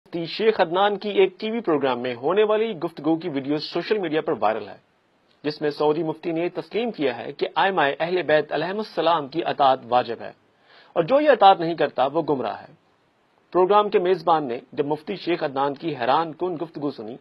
मुफ्ती शेख अदनान की एक TV programme में होने वाली गुफ्तगू की वीडियो सोशल मीडिया पर वायरल है, जिसमें सऊदी मुफ्ती ने तस्लीम किया है कि आइमाए अहले बैत अलैहिमुस्सलाम की अतात वाजिब है और जो ये अतात नहीं करता वो गुमराह है। प्रोग्राम के मेजबान ने जब मुफ्ती शेख अदनान की हैरान कुन गुफ्तगू सुनी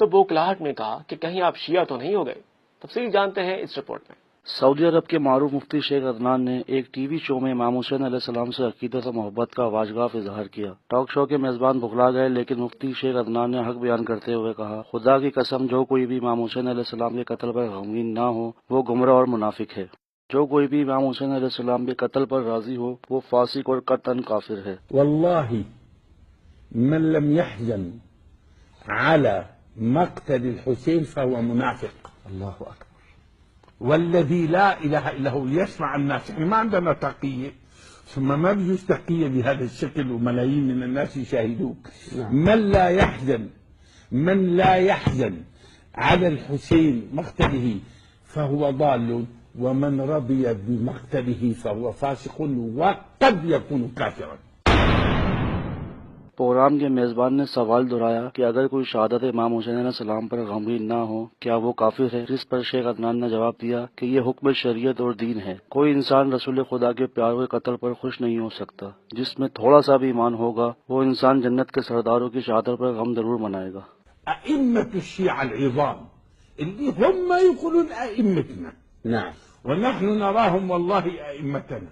तो बोखलाहट में कहा कि कहीं आप शिया तो नहीं हो गए। तफसील जानते हैं इस रिपोर्ट में। सऊदी अरब के मारूफ मुफ्ती शेख अदनान ने एक टीवी शो में इमाम हुसैन अलैहिस्सलाम से अकीदत और मोहब्बत का वाजगाफ इजहार किया। टॉक शो के मेजबान बुखला गए, लेकिन मुफ्ती शेख अदनान ने हक बयान करते हुए कहा, खुदा की कसम, जो कोई भी इमाम हुसैन अलैहिस्सलाम के कत्ल पर गमगीन न हो वो गुमराह और मुनाफिक है। जो कोई भी इमाम हुसैन अलैहिस्सलाम के कत्ल पर राजी हो वो फासिक और कतन काफिर है। वल्लाहि मन लम यहज़न अला मक़तल हुसैन फहुव मुनाफिक। अल्लाहु अकबर। والذي لا إله إلا هو يسمع الناس. ما عندنا تقية، ثم ما بيجوز تقية بهذا الشكل وملايين من الناس يشاهدوك. من لا يحزن على الحسين مقتله فهو ضال، ومن رضي بمقتله فهو فاسق وقد يكون كافرا. प्रोग्राम के मेजबान ने सवाल दोहराया कि अगर कोई शहादत इमाम हुसैन अलैहिस्सलाम पर गमगीन ना हो क्या वो काफिर है, जिस पर शेख अदनान ने जवाब दिया कि ये हुक्म शरीयत और दीन है। कोई इंसान रसूल खुदा के प्यार के कत्ल पर खुश नहीं हो सकता। जिसमें थोड़ा सा भी ईमान होगा वो इंसान जन्नत के सरदारों की शहादत पर गम जरूर मनाएगा। अइम्मतु शिया अल-इज़ाम اللي هم يقولون أئمتنا، نعم، ونحن نراهم والله أئمتنا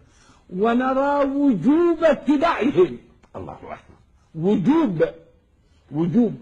ونرى وجوب اتباعهم. الله أكبر. وجوب